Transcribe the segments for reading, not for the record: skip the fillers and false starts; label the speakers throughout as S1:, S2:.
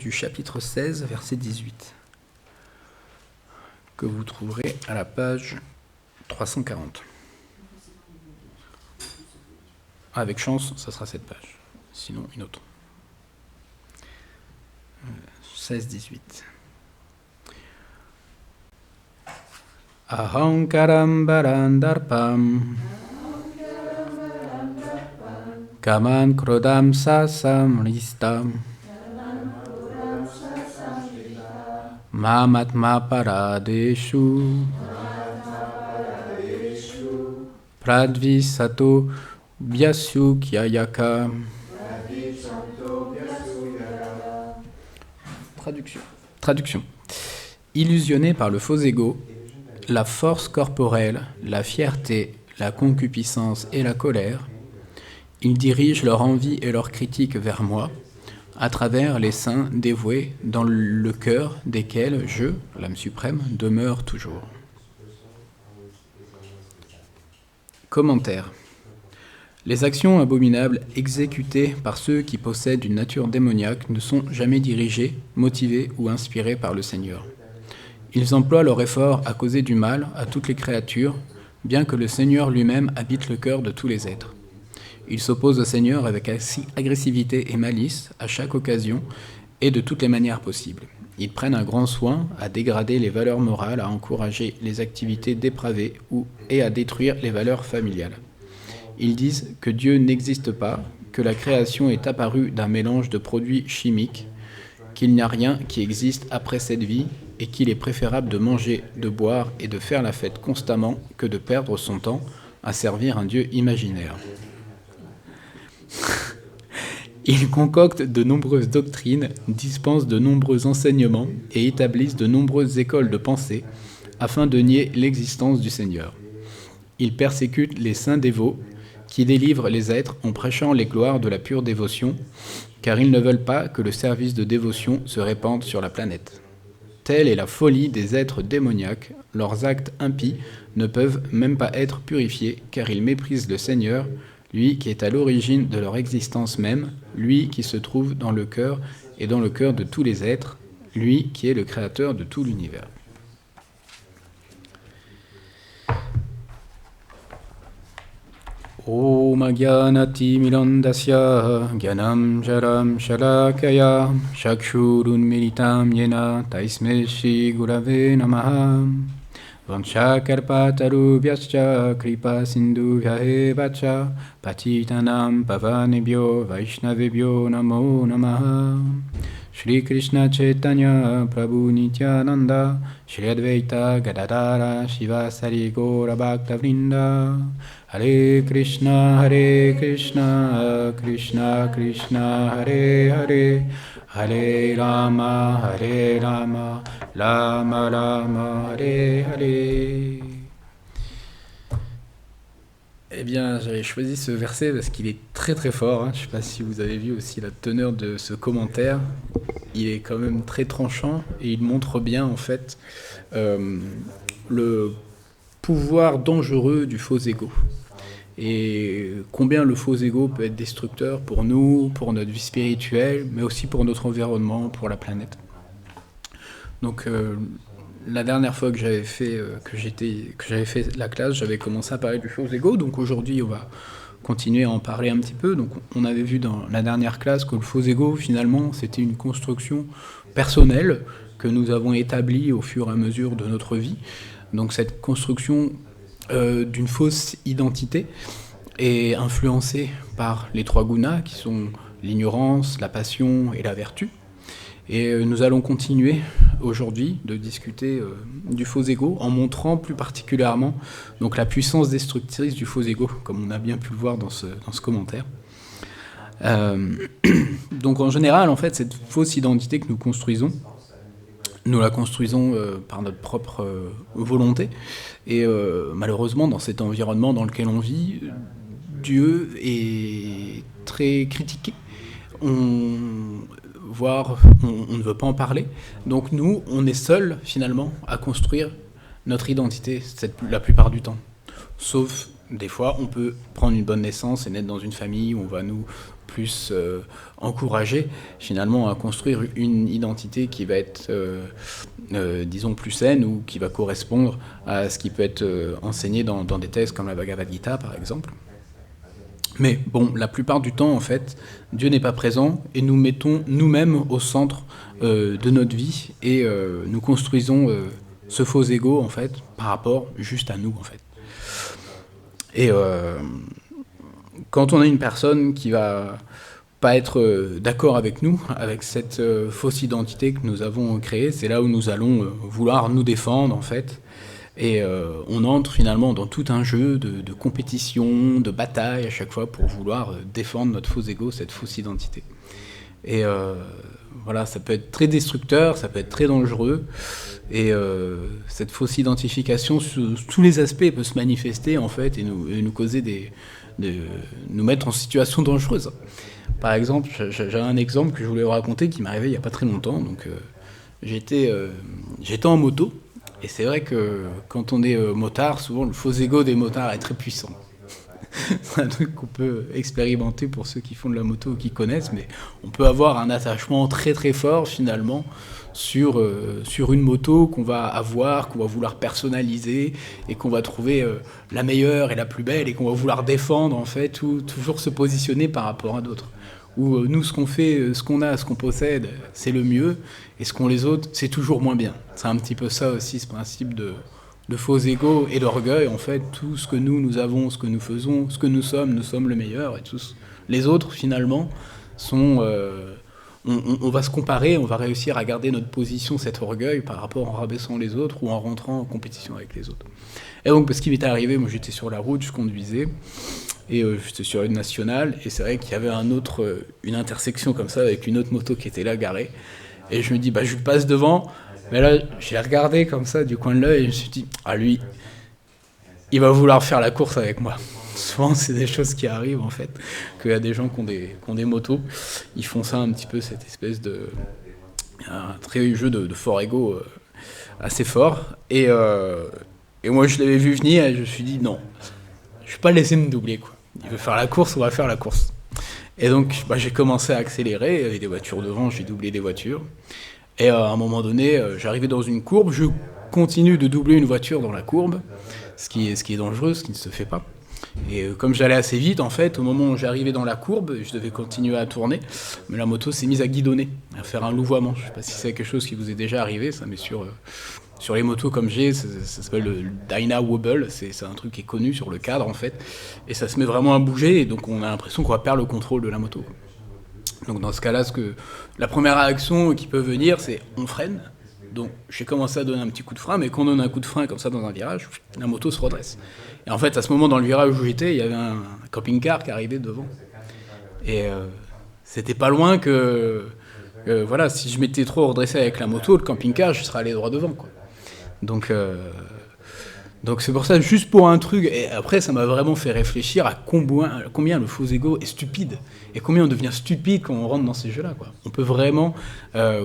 S1: du chapitre 16, verset 18, que vous trouverez à la page 340. Avec chance, ça sera cette page, sinon une autre. 16-18. Ahankaram barandarpam kaman krodam sasam ristam mamatma paradeshu pradvisato byasyu kyayaka. Traduction. Illusionné par le faux ego, la force corporelle, la fierté, la concupiscence et la colère, ils dirigent leur envie et leur critique vers moi, à travers les saints dévoués dans le cœur desquels je, l'âme suprême, demeure toujours. Commentaire. Les actions abominables exécutées par ceux qui possèdent une nature démoniaque ne sont jamais dirigées, motivées ou inspirées par le Seigneur. Ils emploient leur effort à causer du mal à toutes les créatures, bien que le Seigneur lui-même habite le cœur de tous les êtres. Ils s'opposent au Seigneur avec agressivité et malice à chaque occasion et de toutes les manières possibles. Ils prennent un grand soin à dégrader les valeurs morales, à encourager les activités dépravées et à détruire les valeurs familiales. Ils disent que Dieu n'existe pas, que la création est apparue d'un mélange de produits chimiques, qu'il n'y a rien qui existe après cette vie et qu'il est préférable de manger, de boire et de faire la fête constamment que de perdre son temps à servir un Dieu imaginaire. Ils concoctent de nombreuses doctrines, dispensent de nombreux enseignements et établissent de nombreuses écoles de pensée afin de nier l'existence du Seigneur. Ils persécutent les saints dévots qui délivrent les êtres en prêchant les gloires de la pure dévotion, car ils ne veulent pas que le service de dévotion se répande sur la planète. Telle est la folie des êtres démoniaques, leurs actes impies ne peuvent même pas être purifiés, car ils méprisent le Seigneur, lui qui est à l'origine de leur existence même, lui qui se trouve dans le cœur et dans le cœur de tous les êtres, lui qui est le créateur de tout l'univers. Om Gyanati Milandasya Gyanam Jaram Shalakaya Chakshurun Militam Yena Taisme Shri Gurave Namaha Vanchakarpatarubhyascha Kripa Sindhu Vyahevacha Patitanam Pavanebhyo Vaishnavebhyo Namo Namaha Shri Krishna Chaitanya Prabhu Nityananda Shri Advaita Gadadara Shivasari Gaura Bhakta Vrinda Hare Krishna Krishna Krishna Hare Hare Hare Rama Rama Rama Hare Hare. Eh bien, j'avais choisi ce verset parce qu'il est très très fort. Je ne sais pas si vous avez vu aussi la teneur de ce commentaire. Il est quand même très tranchant et il montre bien en fait le pouvoir dangereux du faux ego. Et combien le faux ego peut être destructeur pour nous, pour notre vie spirituelle, mais aussi pour notre environnement, pour la planète. Donc la dernière fois que j'avais fait la classe, j'avais commencé à parler du faux ego. Donc aujourd'hui, on va continuer à en parler un petit peu. Donc on avait vu dans la dernière classe que le faux ego, finalement, c'était une construction personnelle que nous avons établie au fur et à mesure de notre vie. Donc cette construction d'une fausse identité est influencée par les trois gunas qui sont l'ignorance, la passion et la vertu. Et nous allons continuer aujourd'hui de discuter du faux ego en montrant plus particulièrement donc, la puissance destructrice du faux ego, comme on a bien pu le voir dans ce commentaire. Donc en général, en fait, cette fausse identité que nous construisons, nous la construisons par notre propre volonté. Et malheureusement, dans cet environnement dans lequel on vit, Dieu est très critiqué. On ne veut pas en parler. Donc nous, on est seuls, finalement, à construire notre identité la plupart du temps. Sauf Des fois, on peut prendre une bonne naissance et naître dans une famille où on va nous plus encourager finalement à construire une identité qui va être, disons, plus saine ou qui va correspondre à ce qui peut être enseigné dans des textes comme la Bhagavad Gita, par exemple. Mais bon, la plupart du temps, en fait, Dieu n'est pas présent et nous mettons nous-mêmes au centre de notre vie et nous construisons ce faux ego, en fait, par rapport juste à nous, en fait. Et quand on a une personne qui va pas être d'accord avec nous, avec cette fausse identité que nous avons créée, c'est là où nous allons vouloir nous défendre, en fait. Et on entre finalement dans tout un jeu de compétition, de bataille à chaque fois pour vouloir défendre notre faux ego, cette fausse identité. Et voilà, ça peut être très destructeur, ça peut être très dangereux. Et cette fausse identification sous tous les aspects peut se manifester en fait et nous causer nous mettre en situation dangereuse. Par exemple, j'ai un exemple que je voulais vous raconter qui m'est arrivé il n'y a pas très longtemps. Donc j'étais en moto. Et c'est vrai que quand on est motard, souvent le faux ego des motards est très puissant. C'est un truc qu'on peut expérimenter pour ceux qui font de la moto ou qui connaissent, mais on peut avoir un attachement très très fort finalement sur une moto qu'on va avoir, qu'on va vouloir personnaliser et qu'on va trouver la meilleure et la plus belle et qu'on va vouloir défendre en fait, ou toujours se positionner par rapport à d'autres. Où nous, ce qu'on fait, ce qu'on a, ce qu'on possède, c'est le mieux, et ce qu'ont les autres, c'est toujours moins bien. C'est un petit peu ça aussi, ce principe de faux ego et d'orgueil. En fait, tout ce que nous avons, ce que nous faisons, ce que nous sommes le meilleur, et tous les autres, finalement, sont... on va se comparer, on va réussir à garder notre position, cet orgueil, par rapport en rabaissant les autres ou en rentrant en compétition avec les autres. Et donc, ce qui m'était arrivé, moi j'étais sur la route, je conduisais, et j'étais sur une nationale, et c'est vrai qu'il y avait une intersection comme ça, avec une autre moto qui était là, garée, et je me dis, je passe devant, mais là, j'ai regardé comme ça, du coin de l'œil, et je me suis dit, lui, il va vouloir faire la course avec moi. Souvent, c'est des choses qui arrivent, en fait, qu'il y a des gens qui ont des motos, ils font ça un petit peu, cette espèce de... un très jeu de fort ego assez fort, et moi, je l'avais vu venir, et je me suis dit, non, je vais pas le laisser me doubler, quoi. Il veut faire la course, on va faire la course. Et donc, j'ai commencé à accélérer, il y avait des voitures devant, j'ai doublé des voitures, et à un moment donné, j'arrivais dans une courbe, je continue de doubler une voiture dans la courbe, ce qui est dangereux, ce qui ne se fait pas. Et comme j'allais assez vite, en fait, au moment où j'arrivais dans la courbe, je devais continuer à tourner, mais la moto s'est mise à guidonner, à faire un louvoiement. Je ne sais pas si c'est quelque chose qui vous est déjà arrivé, ça, mais sur les motos comme j'ai, ça s'appelle le Dyna Wobble, c'est un truc qui est connu sur le cadre, en fait, et ça se met vraiment à bouger, et donc on a l'impression qu'on va perdre le contrôle de la moto. Donc dans ce cas-là, la première réaction qui peut venir, c'est on freine. Donc j'ai commencé à donner un petit coup de frein, mais quand on donne un coup de frein comme ça dans un virage, la moto se redresse. Et en fait, à ce moment, dans le virage où j'étais, il y avait un camping-car qui arrivait devant. Et c'était pas loin que voilà, si je m'étais trop redressé avec la moto, le camping-car, je serais allé droit devant, quoi. Donc c'est pour ça, juste pour un truc, et après ça m'a vraiment fait réfléchir à combien le faux ego est stupide, et combien on devient stupide quand on rentre dans ces jeux-là, quoi. On peut vraiment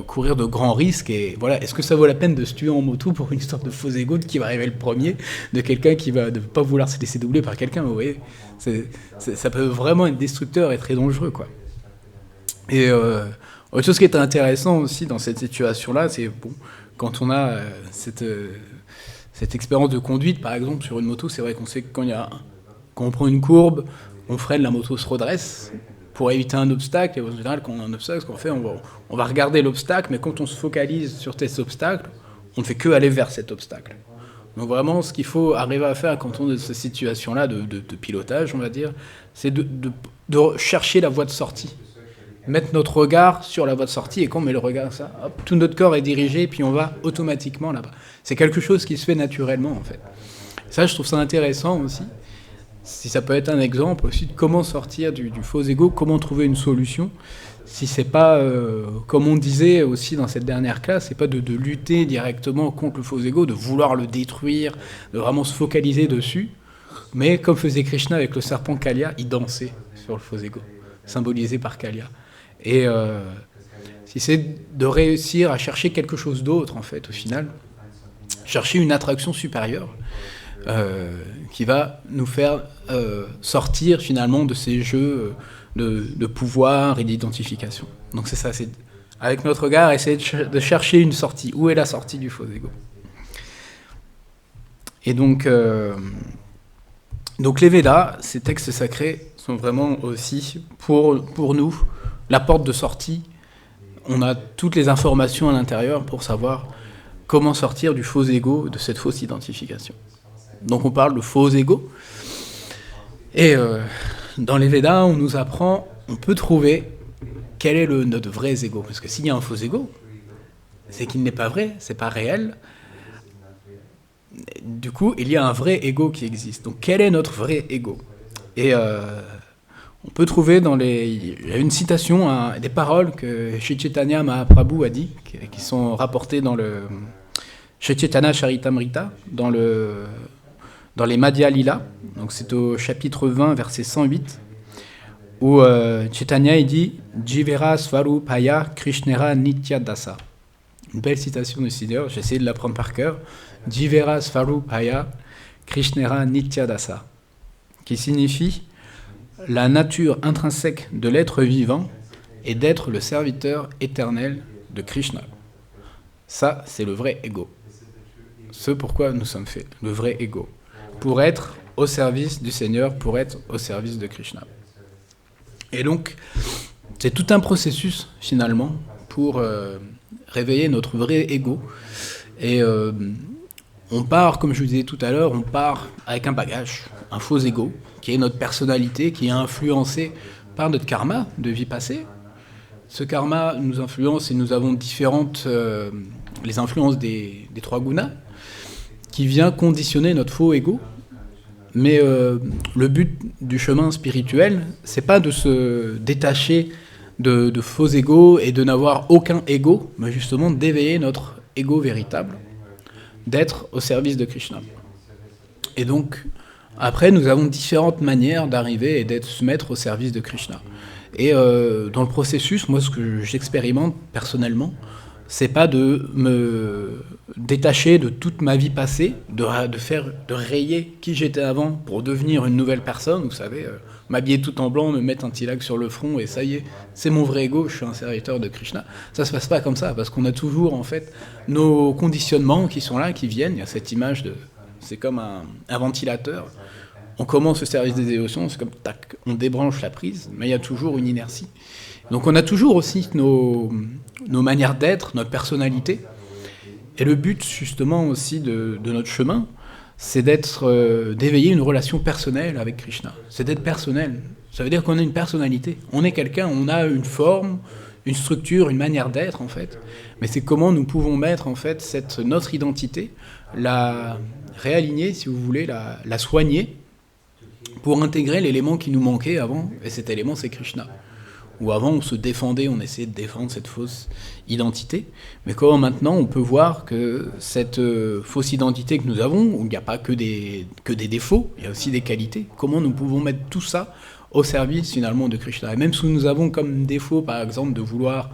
S1: courir de grands risques, et voilà, est-ce que ça vaut la peine de se tuer en moto pour une histoire de faux ego de qui va arriver le premier, de quelqu'un qui va ne pas vouloir se laisser doubler par quelqu'un, vous voyez, ça peut vraiment être destructeur et très dangereux, quoi. Et autre chose qui est intéressant aussi dans cette situation-là, c'est bon, quand on a cette expérience de conduite, par exemple, sur une moto, c'est vrai qu'on sait que quand on prend une courbe, on freine, la moto se redresse pour éviter un obstacle. Et en général, quand on a un obstacle, ce qu'on fait, on va regarder l'obstacle, mais quand on se focalise sur cet obstacle, on ne fait que aller vers cet obstacle. Donc vraiment, ce qu'il faut arriver à faire quand on est dans cette situation-là de pilotage, on va dire, c'est de chercher la voie de sortie. Mettre notre regard sur la voie de sortie, et quand on met le regard ça, hop, tout notre corps est dirigé, et puis on va automatiquement là-bas. C'est quelque chose qui se fait naturellement, en fait. Ça, je trouve ça intéressant aussi. Si ça peut être un exemple aussi de comment sortir du faux ego, comment trouver une solution. Si c'est pas, comme on disait aussi dans cette dernière classe, c'est pas de lutter directement contre le faux ego, de vouloir le détruire, de vraiment se focaliser dessus. Mais comme faisait Krishna avec le serpent Kalia, il dansait sur le faux ego, symbolisé par Kalia. Et si c'est de réussir à chercher quelque chose d'autre, en fait, au final, chercher une attraction supérieure, qui va nous faire sortir finalement de ces jeux de pouvoir et d'identification. Donc c'est ça, c'est avec notre regard essayer de chercher une sortie. Où est la sortie du faux ego? Et donc les Védas, ces textes sacrés, sont vraiment aussi pour nous la porte de sortie. On a toutes les informations à l'intérieur pour savoir comment sortir du faux ego, de cette fausse identification. Donc on parle de faux ego. Et dans les Védas, on nous apprend, on peut trouver quel est notre vrai ego. Parce que s'il y a un faux ego, c'est qu'il n'est pas vrai, c'est pas réel. Du coup, il y a un vrai ego qui existe. Donc quel est notre vrai ego? Et on peut trouver il y a une citation, des paroles que Sri Chaitanya Mahaprabhu a dit, qui sont rapportées dans le Chaitanya Charitamrita, dans les Madhya Lila. Donc c'est au chapitre 20, verset 108, où Chaitanya il dit « Jivera Svarupaya Krishnera Nitya Dasa ». Une belle citation de Siddhar, j'ai essayé de l'apprendre par cœur. « Jivera Svarupaya Krishnera Nitya Dasa », qui signifie « La nature intrinsèque de l'être vivant est d'être le serviteur éternel de Krishna ». Ça, c'est le vrai ego. Ce pourquoi nous sommes faits, le vrai ego. Pour être au service du Seigneur, pour être au service de Krishna. Et donc, c'est tout un processus, finalement, pour réveiller notre vrai ego. Et on part, comme je vous disais tout à l'heure, on part avec un bagage, un faux ego, qui est notre personnalité, qui est influencé par notre karma de vie passée. Ce karma nous influence et nous avons différentes... les influences des trois gunas, qui vient conditionner notre faux ego. Mais le but du chemin spirituel, c'est pas de se détacher de faux ego et de n'avoir aucun ego, mais justement d'éveiller notre ego véritable, d'être au service de Krishna. Et donc, après, nous avons différentes manières d'arriver et de se mettre au service de Krishna. Et dans le processus, moi, ce que j'expérimente personnellement, c'est pas de me détacher de toute ma vie passée, de rayer qui j'étais avant pour devenir une nouvelle personne, vous savez, m'habiller tout en blanc, me mettre un tilak sur le front, et ça y est, c'est mon vrai ego, je suis un serviteur de Krishna. Ça se passe pas comme ça, parce qu'on a toujours, en fait, nos conditionnements qui sont là, qui viennent. Il y a cette image c'est comme un ventilateur. On commence le service des dévotions, c'est comme, tac, on débranche la prise, mais il y a toujours une inertie. Donc on a toujours aussi nos manières d'être, notre personnalité. Et le but, justement, aussi de notre chemin, c'est d'éveiller une relation personnelle avec Krishna. C'est d'être personnel. Ça veut dire qu'on a une personnalité. On est quelqu'un, on a une forme, une structure, une manière d'être, en fait. Mais c'est comment nous pouvons mettre, en fait, notre identité, la réaligner, si vous voulez, la soigner, pour intégrer l'élément qui nous manquait avant. Et cet élément, c'est Krishna. Où avant on se défendait, on essayait de défendre cette fausse identité, mais comment maintenant on peut voir que cette fausse identité que nous avons, où il n'y a pas que des défauts, il y a aussi des qualités, comment nous pouvons mettre tout ça au service finalement de Krishna. Et même si nous avons comme défaut par exemple de vouloir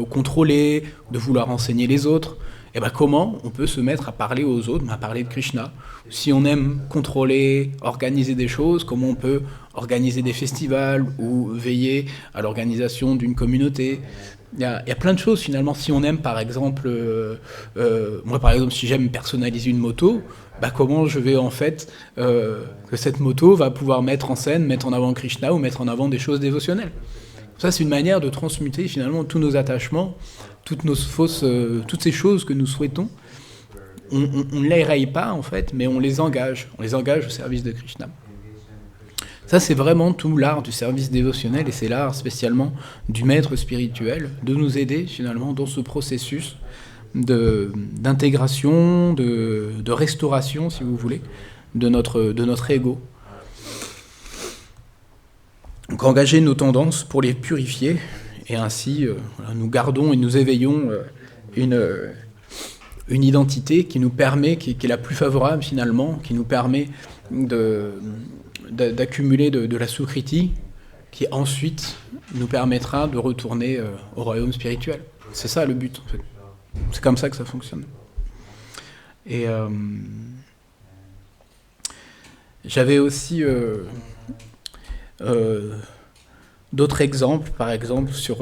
S1: contrôler, de vouloir enseigner les autres, et ben comment on peut se mettre à parler aux autres, à parler de Krishna. Si on aime contrôler, organiser des choses, comment on peut organiser des festivals ou veiller à l'organisation d'une communauté. Il y a plein de choses finalement. Si on aime par exemple, moi par exemple si j'aime personnaliser une moto, bah comment je vais en fait que cette moto va pouvoir mettre en scène, mettre en avant Krishna ou mettre en avant des choses dévotionnelles. Ça c'est une manière de transmuter finalement tous nos attachements, toutes ces choses que nous souhaitons. On ne les raye pas en fait, mais on les engage au service de Krishna. Ça, c'est vraiment tout l'art du service dévotionnel, et c'est l'art spécialement du maître spirituel, de nous aider finalement dans ce processus d'intégration, de restauration, si vous voulez, de notre ego. Donc engager nos tendances pour les purifier, et ainsi nous gardons et nous éveillons une identité qui nous permet, qui est la plus favorable finalement, qui nous permet d'accumuler de la sukriti, qui ensuite nous permettra de retourner au royaume spirituel. C'est ça le but en fait. C'est comme ça que ça fonctionne. Et J'avais aussi euh, d'autres exemples, par exemple, sur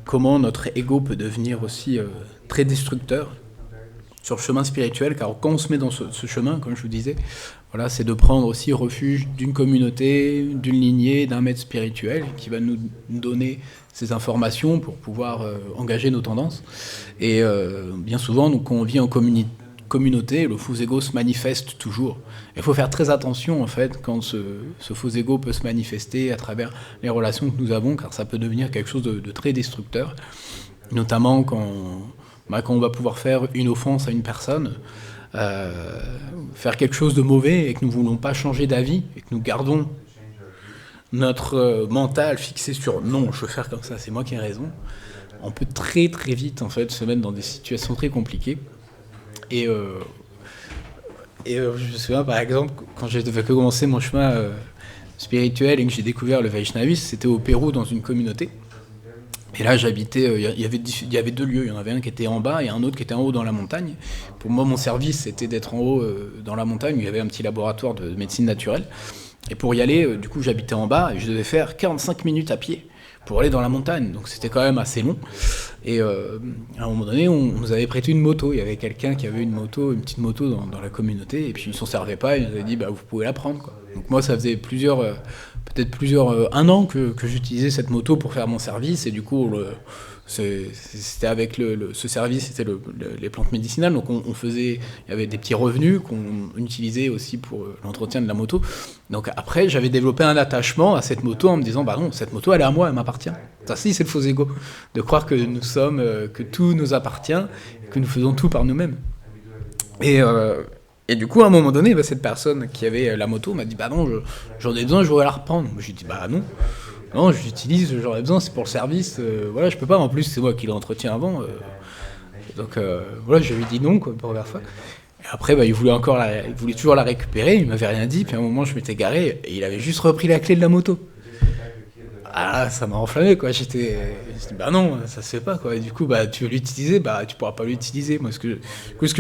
S1: comment notre ego peut devenir aussi très destructeur sur le chemin spirituel, car quand on se met dans ce chemin, comme je vous disais, voilà, c'est de prendre aussi refuge d'une communauté, d'une lignée, d'un maître spirituel qui va nous donner ces informations pour pouvoir engager nos tendances. Et bien souvent, donc, quand on vit en communauté, le faux ego se manifeste toujours. Il faut faire très attention en fait quand ce faux ego peut se manifester à travers les relations que nous avons, car ça peut devenir quelque chose de très destructeur, notamment quand on va pouvoir faire une offense à une personne, faire quelque chose de mauvais et que nous ne voulons pas changer d'avis et que nous gardons notre mental fixé sur non, je veux faire comme ça, c'est moi qui ai raison, on peut très très vite en fait se mettre dans des situations très compliquées. Et, je me souviens par exemple quand j'ai commencé mon chemin spirituel et que j'ai découvert le Vaishnavisme, c'était au Pérou dans une communauté. Et là, j'habitais, il y avait deux lieux. Il y en avait un qui était en bas et un autre qui était en haut dans la montagne. Pour moi, mon service, c'était d'être en haut dans la montagne, où il y avait un petit laboratoire de médecine naturelle. Et pour y aller, du coup, j'habitais en bas et je devais faire 45 minutes à pied pour aller dans la montagne. Donc c'était quand même assez long. Et à un moment donné, on nous avait prêté une moto. Il y avait quelqu'un qui avait une petite moto dans la communauté. Et puis il s'en servait pas. Il nous avait dit, bah, vous pouvez la prendre, quoi. Donc moi, ça faisait un an que j'utilisais cette moto pour faire mon service. Et du coup, c'était avec ce service, c'était les plantes médicinales. Donc il y avait des petits revenus qu'on utilisait aussi pour l'entretien de la moto. Donc après, j'avais développé un attachement à cette moto en me disant, bah non, cette moto, elle est à moi, elle m'appartient. Ça, si, c'est le faux ego. De croire que que tout nous appartient, que nous faisons tout par nous-mêmes. Et du coup, à un moment donné, cette personne qui avait la moto m'a dit, bah non, j'en ai besoin, je voudrais la reprendre. Moi, j'ai dit, bah non. Non, je l'utilise, j'en ai besoin, c'est pour le service. Voilà, je peux pas. En plus, c'est moi qui l'entretiens avant. Donc voilà, je lui ai dit non, quoi, pour la première fois. Et après, il voulait toujours la récupérer. Il m'avait rien dit. Puis à un moment, je m'étais garé et il avait juste repris la clé de la moto. Ah, ça m'a enflammé, quoi. Je dit, bah non, ça se fait pas, quoi. Et du coup, tu veux l'utiliser, tu pourras pas l'utiliser. Moi, ce que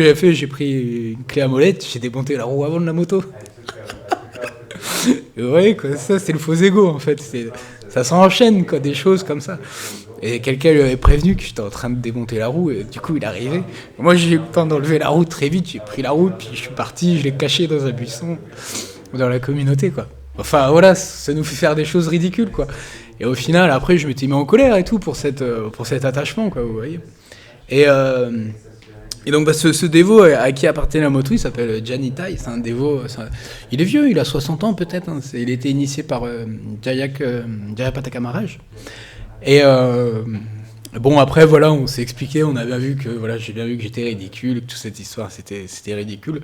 S1: j'ai fait, j'ai pris une clé à molette, j'ai démonté la roue avant de la moto. Et ouais, quoi, ça, c'est le faux ego, en fait. Ça s'enchaîne, quoi, des choses comme ça. Et quelqu'un lui avait prévenu que j'étais en train de démonter la roue, et du coup, il arrivait. Moi, j'ai eu le temps d'enlever la roue très vite, j'ai pris la roue, puis je suis parti, je l'ai caché dans un buisson, dans la communauté, quoi. Enfin, voilà, ça nous fait faire des choses ridicules, quoi. Et au final, après, je m'étais mis en colère et tout pour cet attachement, quoi, vous voyez. Et donc, ce dévot à qui appartenait la moto, il s'appelle Janitai, c'est un dévot, il est vieux, il a 60 ans peut-être, hein, il a été initié par Jayapataka Maharaj. Et bon, après, voilà, on s'est expliqué, on a bien vu que, voilà, j'ai bien vu que j'étais ridicule, que toute cette histoire, c'était ridicule.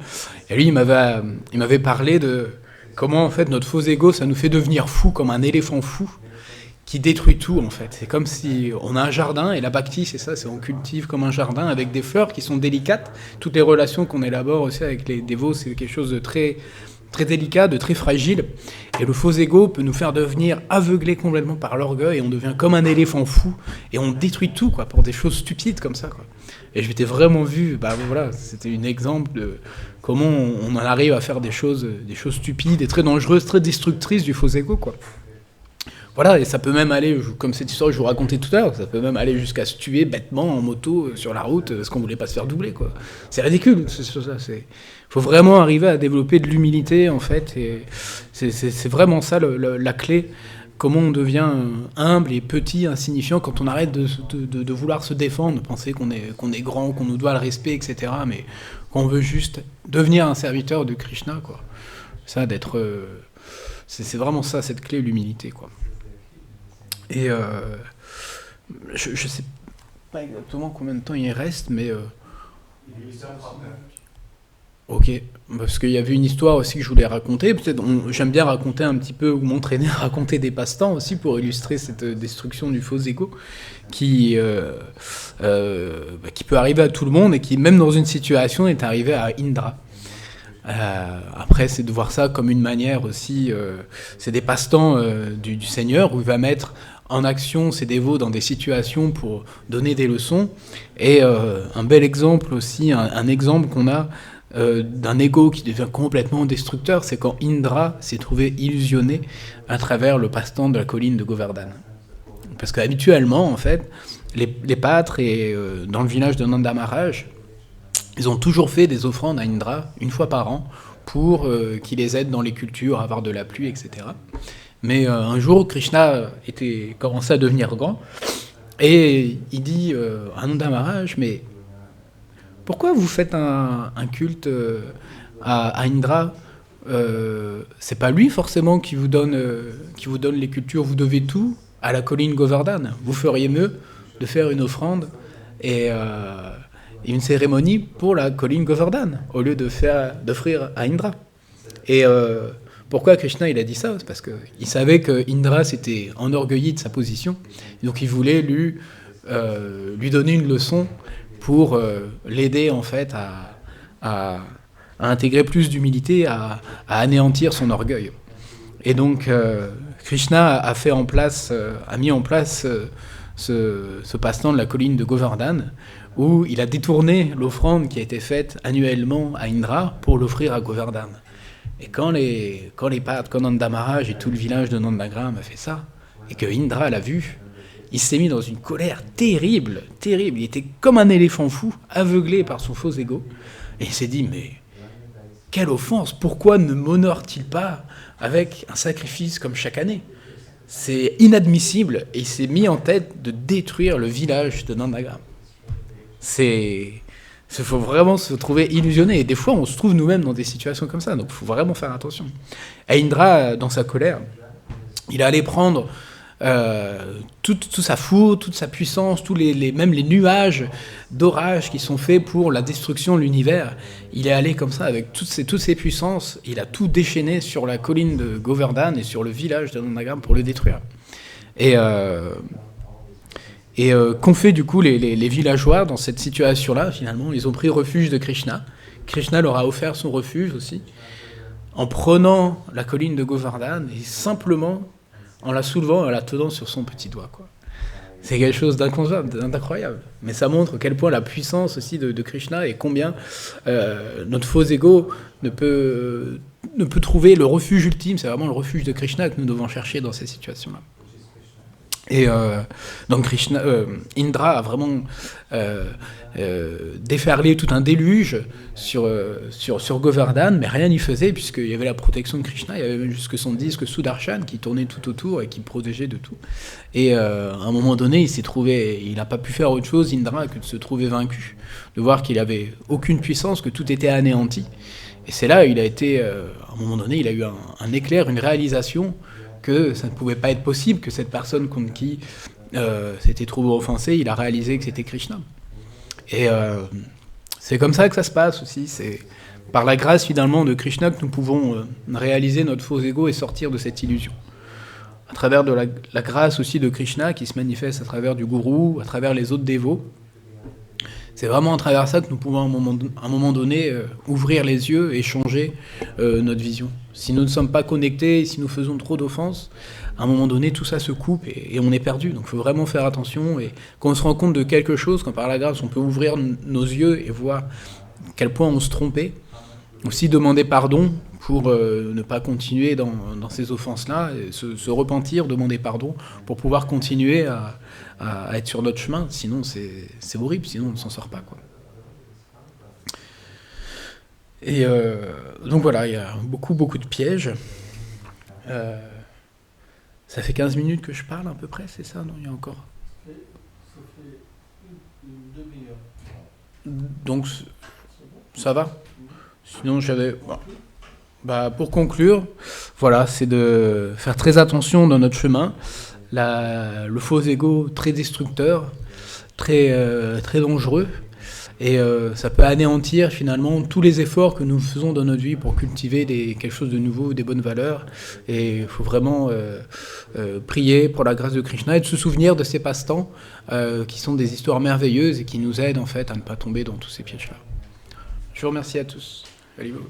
S1: Et lui, il m'avait parlé de comment, en fait, notre faux ego, ça nous fait devenir fou, comme un éléphant fou, qui détruit tout, en fait. C'est comme si on a un jardin, et la bhakti, c'est ça, on cultive comme un jardin avec des fleurs qui sont délicates. Toutes les relations qu'on élabore aussi avec les dévots, c'est quelque chose de très, très délicat, de très fragile. Et le faux ego peut nous faire devenir aveuglés complètement par l'orgueil, et on devient comme un éléphant fou, et on détruit tout, quoi, pour des choses stupides comme ça, quoi. Et je m'étais vraiment vu, voilà, c'était un exemple de comment on en arrive à faire des choses stupides et très dangereuses, très destructrices du faux ego, quoi. Voilà, et ça peut même aller, comme cette histoire que je vous racontais tout à l'heure, ça peut même aller jusqu'à se tuer bêtement en moto sur la route parce qu'on voulait pas se faire doubler, quoi. C'est ridicule, faut vraiment arriver à développer de l'humilité, en fait, et c'est vraiment ça la clé. Comment on devient humble et petit, insignifiant, quand on arrête de vouloir se défendre, de penser qu'on est grand, qu'on nous doit le respect, etc., mais qu'on veut juste devenir un serviteur de Krishna, quoi. Ça, c'est vraiment ça, cette clé, l'humilité, quoi. Et je sais pas exactement combien de temps il reste, mais ok, parce qu'il y avait une histoire aussi que je voulais raconter. Peut-être, j'aime bien raconter un petit peu, ou m'entraîner à raconter des passe-temps aussi pour illustrer cette destruction du faux ego qui peut arriver à tout le monde et qui, même dans une situation, est arrivé à Indra. Après, c'est de voir ça comme une manière aussi, c'est des passe-temps du Seigneur où il va mettre en action ses dévots dans des situations pour donner des leçons. Et un bel exemple aussi, un exemple qu'on a d'un ego qui devient complètement destructeur, c'est quand Indra s'est trouvé illusionné à travers le passe-temps de la colline de Govardhan. Parce qu'habituellement, en fait, les pâtres dans le village de Nanda Maharaj, ils ont toujours fait des offrandes à Indra une fois par an pour qu'il les aide dans les cultures, à avoir de la pluie, etc. Mais un jour, Krishna commençait à devenir grand et il dit à Nanda Maharaj, mais pourquoi vous faites un culte à Indra c'est pas lui forcément qui vous donne les cultures, vous devez tout à la colline Govardhan. Vous feriez mieux de faire une offrande et une cérémonie pour la colline Govardhan au lieu d'offrir à Indra. Et pourquoi Krishna il a dit ça? C'est parce qu'il savait que Indra s'était enorgueilli de sa position, donc il voulait lui donner une leçon pour l'aider en fait à intégrer plus d'humilité, à anéantir son orgueil. Et donc Krishna a mis en place ce passe-temps de la colline de Govardhan, où il a détourné l'offrande qui a été faite annuellement à Indra pour l'offrir à Govardhan. Et quand les pâtres, quand Nanda Maharaj et tout le village de Nandagram a fait ça, et que Indra l'a vu, il s'est mis dans une colère terrible, terrible. Il était comme un éléphant fou, aveuglé par son faux ego. Et il s'est dit, mais quelle offense! Pourquoi ne m'honore-t-il pas avec un sacrifice comme chaque année? C'est inadmissible. Et il s'est mis en tête de détruire le village de Nandagram. Il faut vraiment se trouver illusionné. Et des fois, on se trouve nous-mêmes dans des situations comme ça. Donc, il faut vraiment faire attention. Et Indra, dans sa colère, il allait prendre toute sa foudre, toute sa puissance, même les nuages d'orage qui sont faits pour la destruction de l'univers. Il est allé comme ça avec toutes ses puissances. Il a tout déchaîné sur la colline de Govardhan et sur le village de Nandagram pour le détruire. Et qu'ont fait du coup les villageois dans cette situation-là? Finalement, ils ont pris refuge de Krishna. Krishna leur a offert son refuge aussi, en prenant la colline de Govardhan et simplement en la soulevant, en la tenant sur son petit doigt, quoi. C'est quelque chose d'incroyable. Mais ça montre à quel point la puissance aussi de Krishna et combien notre faux ego ne peut trouver le refuge ultime. C'est vraiment le refuge de Krishna que nous devons chercher dans ces situations-là. Et donc Indra a vraiment déferlé tout un déluge sur Govardhan, mais rien n'y faisait puisqu'il y avait la protection de Krishna, il y avait même jusque son disque Sudarshan qui tournait tout autour et qui protégeait de tout. Et à un moment donné, il n'a pas pu faire autre chose, Indra, que de se trouver vaincu, de voir qu'il n'avait aucune puissance, que tout était anéanti. Et c'est là, à un moment donné, il a eu un éclair, une réalisation que ça ne pouvait pas être possible, que cette personne contre qui s'était trouvé offensé, il a réalisé que c'était Krishna. Et c'est comme ça que ça se passe aussi, c'est par la grâce finalement de Krishna que nous pouvons réaliser notre faux ego et sortir de cette illusion. À travers de la grâce aussi de Krishna qui se manifeste à travers du gourou, à travers les autres dévots. C'est vraiment à travers ça que nous pouvons à un moment donné ouvrir les yeux et changer notre vision. Si nous ne sommes pas connectés, si nous faisons trop d'offenses, à un moment donné, tout ça se coupe et on est perdu. Donc il faut vraiment faire attention. Et quand on se rend compte de quelque chose, quand par la grâce, on peut ouvrir nos yeux et voir à quel point on se trompait. Aussi demander pardon pour ne pas continuer dans ces offenses-là, et se repentir, demander pardon pour pouvoir continuer à être sur notre chemin. Sinon, c'est horrible, sinon on ne s'en sort pas, quoi. Et donc voilà, il y a beaucoup de pièges. Ça fait 15 minutes que je parle à peu près, c'est ça? Non, il y a encore. Ça fait une demi-heure. Donc, ça va? Sinon, pour conclure, voilà, c'est de faire très attention dans notre chemin. Le faux ego, très destructeur, très dangereux. Et ça peut anéantir finalement tous les efforts que nous faisons dans notre vie pour cultiver quelque chose de nouveau, des bonnes valeurs. Et il faut vraiment prier pour la grâce de Krishna et de se souvenir de ces passe-temps qui sont des histoires merveilleuses et qui nous aident en fait à ne pas tomber dans tous ces pièges-là. Je vous remercie à tous. Allez-vous.